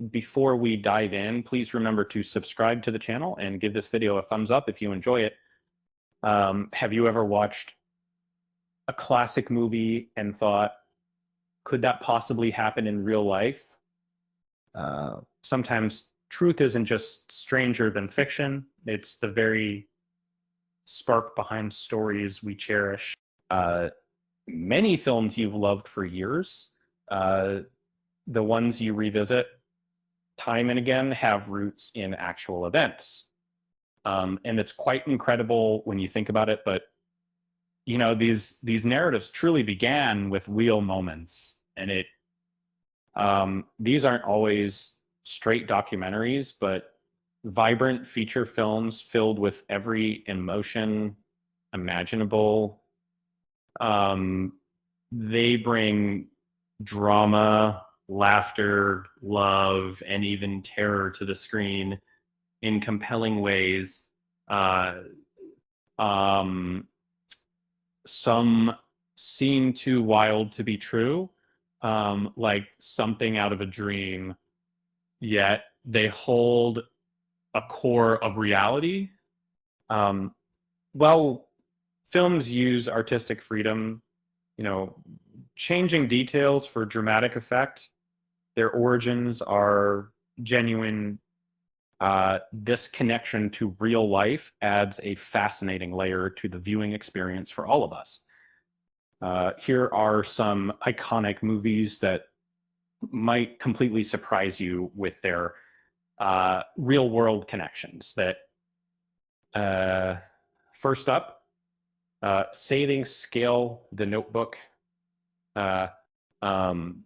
Before we dive in, please remember to subscribe to the channel and give this video a thumbs up if you enjoy it. Have you ever watched a classic movie and thought, could that possibly happen in real life? Sometimes truth isn't just stranger than fiction. It's the very spark behind stories we cherish. Many films you've loved for years, the ones you revisit time and again, have roots in actual events. And it's quite incredible when you think about it, but you know, these narratives truly began with real moments, and these aren't always straight documentaries, but vibrant feature films filled with every emotion imaginable. They bring drama, laughter, love, and even terror to the screen in compelling ways. Uh, um, some seem too wild to be true, like something out of a dream, yet they hold a core of reality. Um, well, films use artistic freedom, you know, changing details for dramatic effect. Their origins are genuine. This connection to real life adds a fascinating layer to the viewing experience for all of us. Here are some iconic movies that might completely surprise you with their real world connections. That first up, Saving Scale, The Notebook. Uh, um,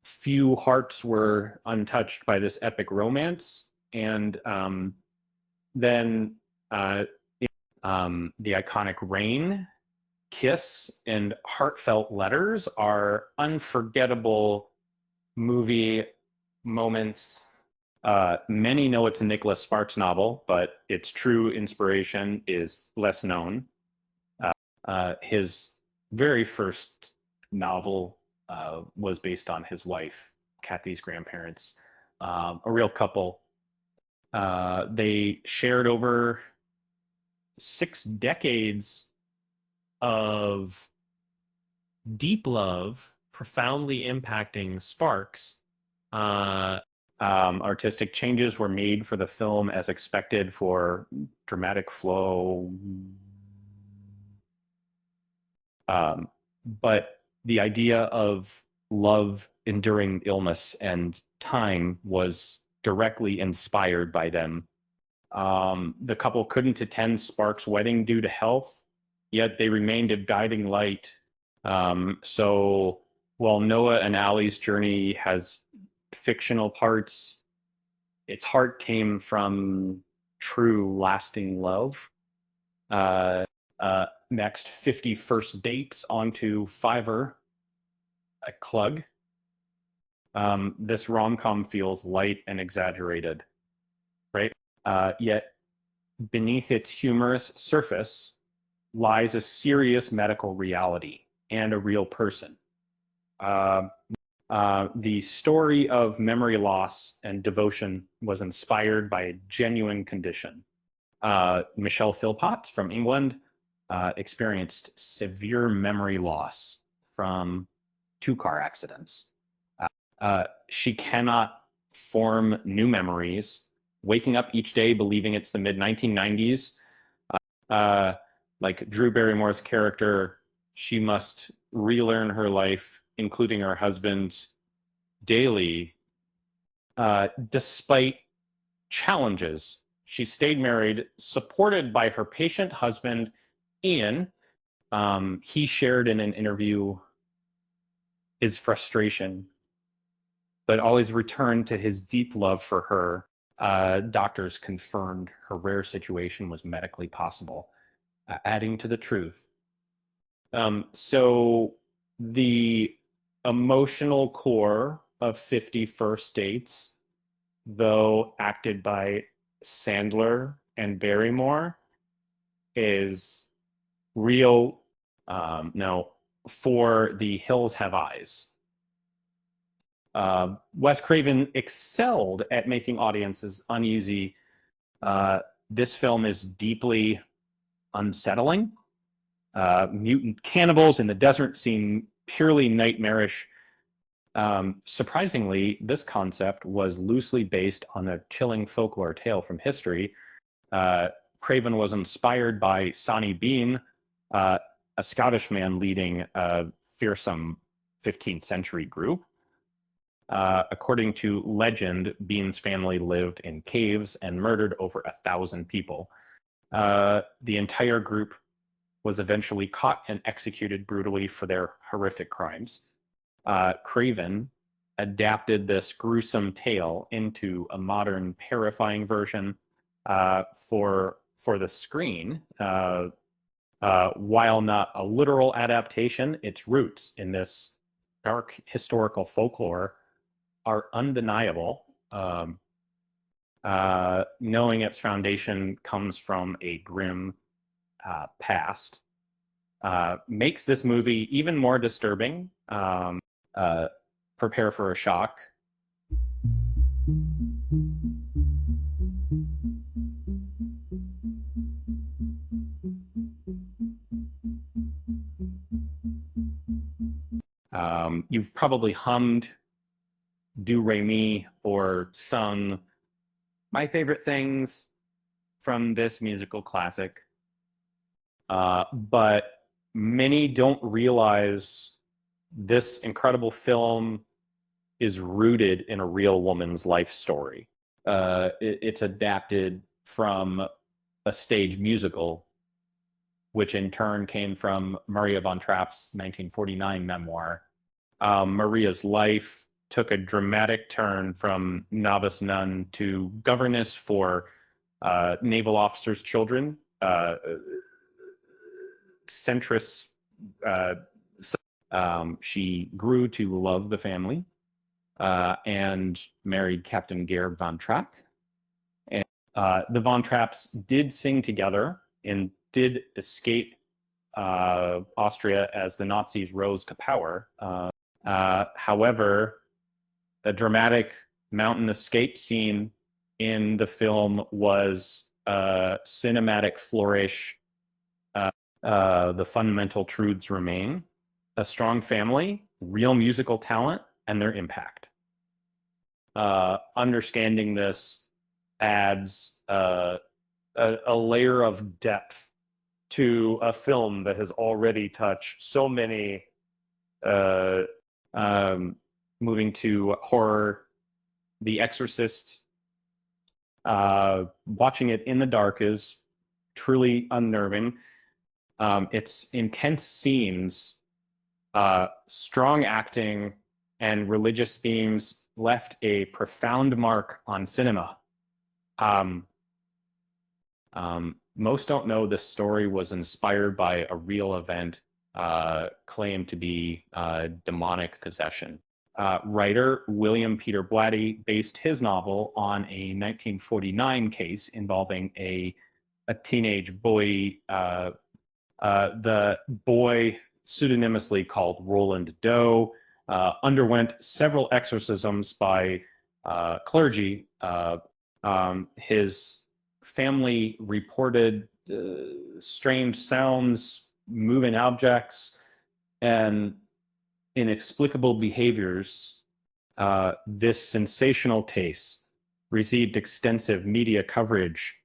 Few hearts were untouched by this epic romance, and then the iconic Rain, Kiss, and Heartfelt Letters are unforgettable movie moments. Many know it's a Nicholas Sparks novel, but its true inspiration is less known. His very first novel was based on his wife, Kathy's grandparents, a real couple. They shared over 6 decades of deep love, profoundly impacting Sparks. Artistic changes were made for the film as expected for dramatic flow. But the idea of love enduring illness and time was directly inspired by them. The couple couldn't attend Sparks' wedding due to health, yet they remained a guiding light. So while Noah and Allie's journey has fictional parts, its heart came from true, lasting love. Next, 50 First Dates onto Fiverr, a Clug. This rom-com feels light and exaggerated, right? Yet beneath its humorous surface lies a serious medical reality and a real person. The story of memory loss and devotion was inspired by a genuine condition. Michelle Philpott from England experienced severe memory loss from 2 car accidents. She cannot form new memories, waking up each day believing it's the mid-1990s. Like Drew Barrymore's character, she must relearn her life, including her husband, daily, despite challenges. She stayed married, supported by her patient husband, Ian. He shared in an interview his frustration, but always returned to his deep love for her. Doctors confirmed her rare situation was medically possible, adding to the truth. So the emotional core of 50 First Dates, though acted by Sandler and Barrymore, is real. No, For the Hills Have Eyes. Wes Craven excelled at making audiences uneasy. This film is deeply unsettling. Mutant cannibals in the desert seem purely nightmarish. Surprisingly, this concept was loosely based on a chilling folklore tale from history. Craven was inspired by Sonny Bean, a Scottish man leading a fearsome 15th century group. According to legend, Bean's family lived in caves and murdered over 1,000 people. The entire group was eventually caught and executed brutally for their horrific crimes. Craven adapted this gruesome tale into a modern, terrifying version for the screen. While not a literal adaptation, its roots in this dark historical folklore are undeniable. Knowing its foundation comes from a grim past makes this movie even more disturbing. Prepare for a shock. You've probably hummed Do Re Mi or sung my favorite things from this musical classic. But many don't realize this incredible film is rooted in a real woman's life story. It's adapted from a stage musical, which in turn came from Maria von Trapp's 1949 memoir. Maria's life took a dramatic turn from novice nun to governess for naval officers' children, centrist. She grew to love the family and married Captain Georg von Trapp. And the Von Trapps did sing together and did escape Austria as the Nazis rose to power. However, a dramatic mountain escape scene in the film was a cinematic flourish. The fundamental truths remain: a strong family, real musical talent, and their impact. Understanding this adds a layer of depth to a film that has already touched so many. Moving to horror, The Exorcist. Watching it in the dark is truly unnerving. Its intense scenes, strong acting, and religious themes left a profound mark on cinema. Most don't know this story was inspired by a real event claimed to be demonic possession. Writer William Peter Blatty based his novel on a 1949 case involving a teenage boy. The boy, pseudonymously called Roland Doe, underwent several exorcisms by clergy. His family reported strange sounds, moving objects, and inexplicable behaviors. This sensational case received extensive media coverage,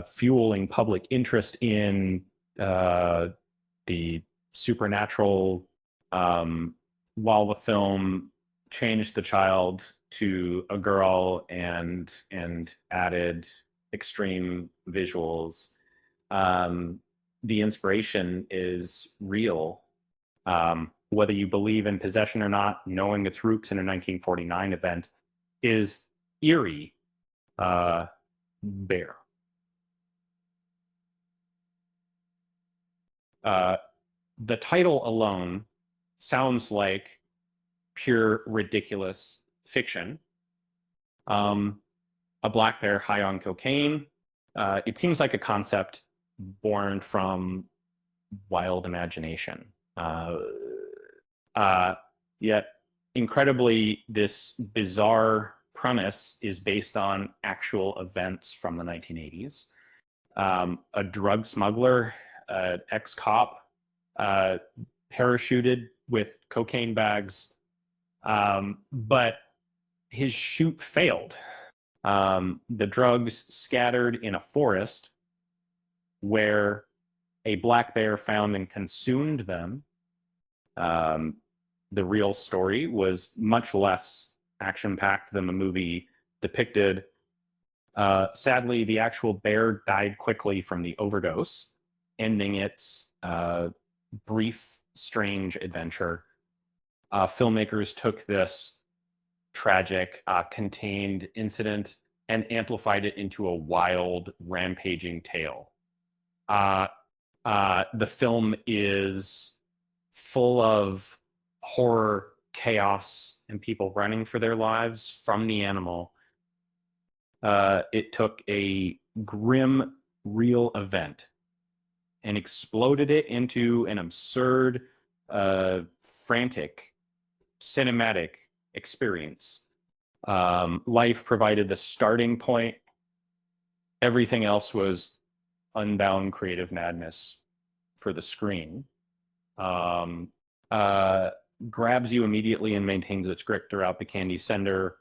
fueling public interest in the supernatural, while the film changed the child to a girl and added extreme visuals. The inspiration is real. Whether you believe in possession or not, knowing its roots in a 1949 event is eerie. Bear. The title alone sounds like pure ridiculous fiction. A black bear high on cocaine. It seems like a concept born from wild imagination. Yet incredibly, this bizarre premise is based on actual events from the 1980s. A drug smuggler, ex-cop, parachuted with cocaine bags, but his chute failed. The drugs scattered in a forest where a black bear found and consumed them. The real story was much less action-packed than the movie depicted. Sadly, the actual bear died quickly from the overdose, ending its brief, strange adventure. Filmmakers took this tragic, contained incident and amplified it into a wild, rampaging tale. The film is full of horror, chaos, and people running for their lives from the animal. It took a grim, real event and exploded it into an absurd, frantic, cinematic experience. Life provided the starting point. Everything else was unbound creative madness for the screen. Grabs you immediately and maintains its grip throughout the candy sender.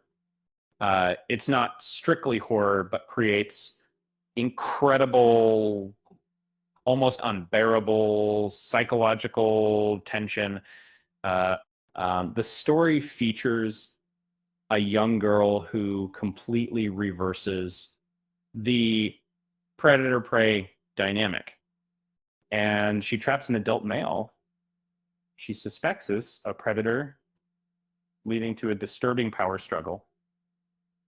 It's not strictly horror, but creates incredible, almost unbearable psychological tension. The story features a young girl who completely reverses the predator-prey dynamic. And she traps an adult male she suspects is a predator, leading to a disturbing power struggle.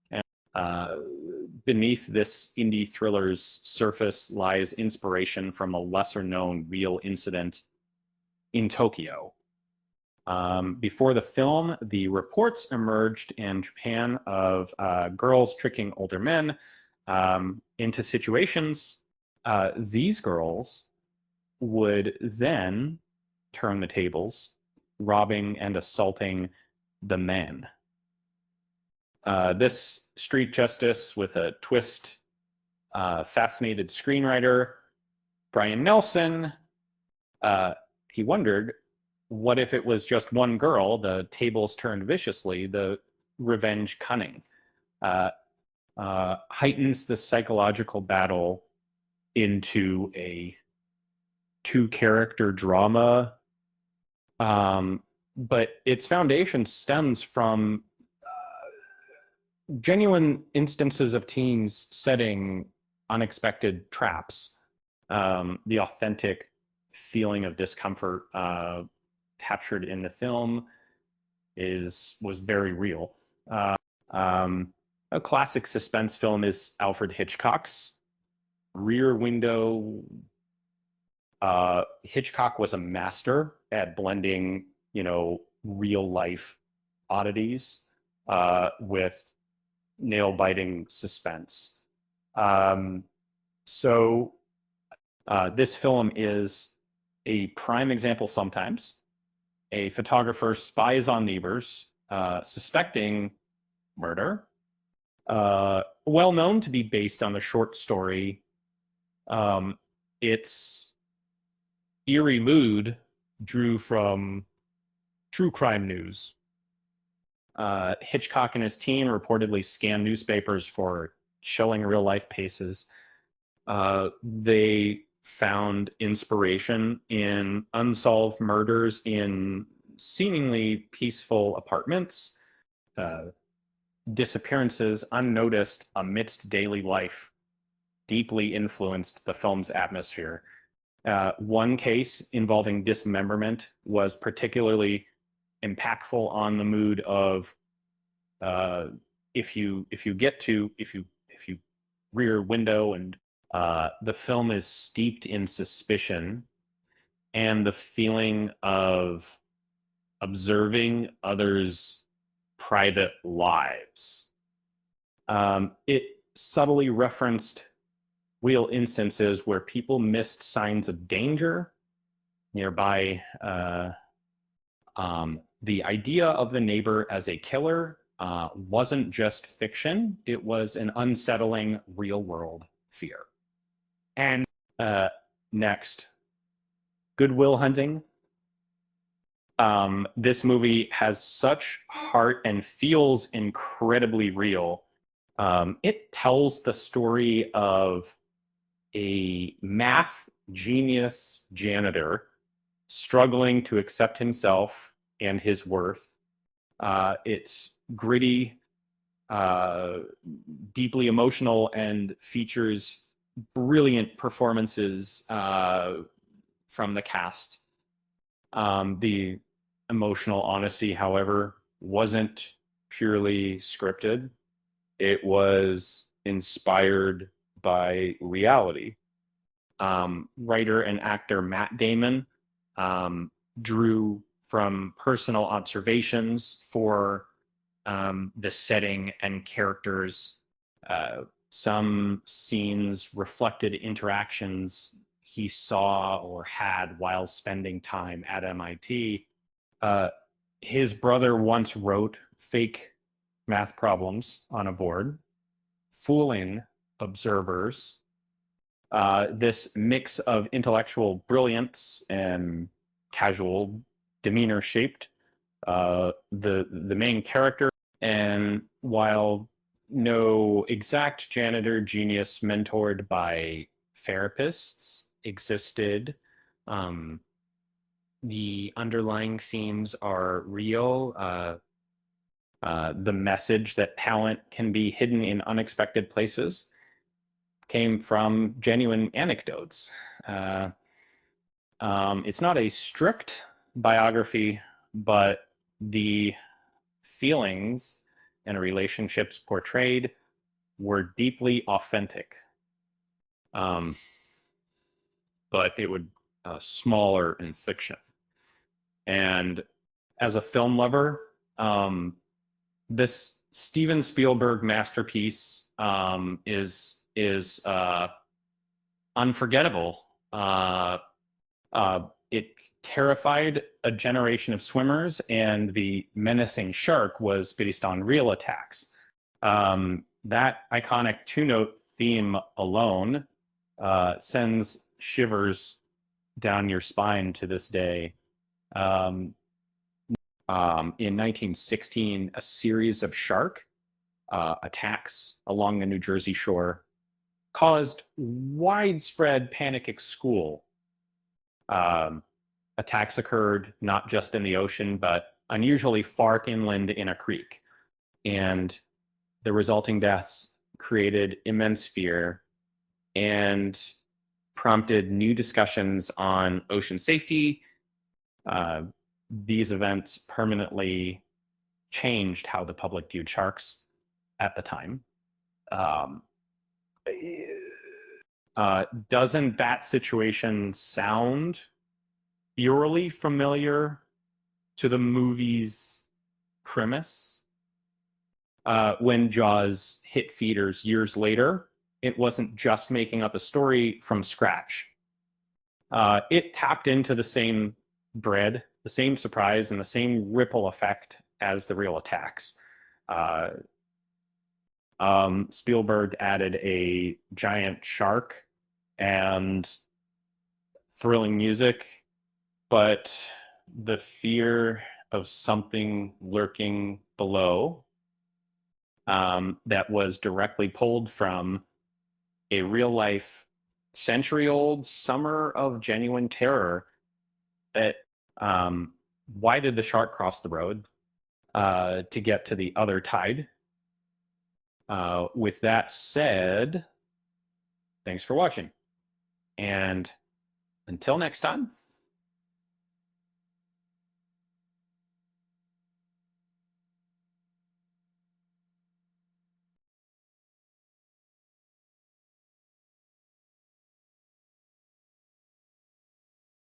And beneath this indie thriller's surface lies inspiration from a lesser-known real incident in Tokyo. Before the film, the reports emerged in Japan of girls tricking older men into situations. These girls would then turn the tables, robbing and assaulting the men. This street justice with a twist, fascinated screenwriter, Brian Nelson, he wondered, what if it was just one girl, the tables turned viciously, the revenge cunning? Heightens the psychological battle into a two-character drama, but its foundation stems from genuine instances of teens setting unexpected traps. The authentic feeling of discomfort captured in the film was very real. A classic suspense film is Alfred Hitchcock's Rear Window. Hitchcock was a master at blending, real life oddities with nail-biting suspense. So this film is a prime example sometimes. A photographer spies on neighbors, suspecting murder. Well known to be based on a short story. Its eerie mood drew from true crime news. Hitchcock and his team reportedly scanned newspapers for chilling real-life cases. They found inspiration in unsolved murders in seemingly peaceful apartments, disappearances unnoticed amidst daily life deeply influenced the film's atmosphere. One case involving dismemberment was particularly impactful on the mood of if you rear window, and the film is steeped in suspicion and the feeling of observing others' private lives. It subtly referenced real instances where people missed signs of danger nearby the idea of the neighbor as a killer wasn't just fiction, it was an unsettling real world fear. And next, Good Will Hunting. This movie has such heart and feels incredibly real. It tells the story of a math genius janitor struggling to accept himself and his worth. It's gritty, deeply emotional, and features brilliant performances from the cast. The emotional honesty, however, wasn't purely scripted. It was inspired by reality. Writer and actor Matt Damon drew from personal observations for the setting and characters. Some scenes reflected interactions he saw or had while spending time at MIT. His brother once wrote fake math problems on a board, fooling observers. This mix of intellectual brilliance and casual demeanor shaped the main character. And while no exact janitor genius mentored by therapists existed, the underlying themes are real. The message that talent can be hidden in unexpected places came from genuine anecdotes. It's not a strict biography, but the feelings and relationships portrayed were deeply authentic. But it would smaller in fiction. And as a film lover, this Steven Spielberg masterpiece is unforgettable. It terrified a generation of swimmers, and the menacing shark was based on real attacks. That iconic two-note theme alone sends shivers down your spine to this day. In 1916, a series of shark attacks along the New Jersey shore caused widespread panic at school. Attacks occurred not just in the ocean, but unusually far inland in a creek. And the resulting deaths created immense fear and prompted new discussions on ocean safety. These events permanently changed how the public viewed sharks at the time. Doesn't that situation sound eerily familiar to the movie's premise? When Jaws hit theaters years later, it wasn't just making up a story from scratch. It tapped into the same dread, the same surprise, and the same ripple effect as the real attacks. Spielberg added a giant shark and thrilling music, but the fear of something lurking below that was directly pulled from a real life century-old summer of genuine terror. That why did the shark cross the road to get to the other tide? With that said, thanks for watching, and until next time.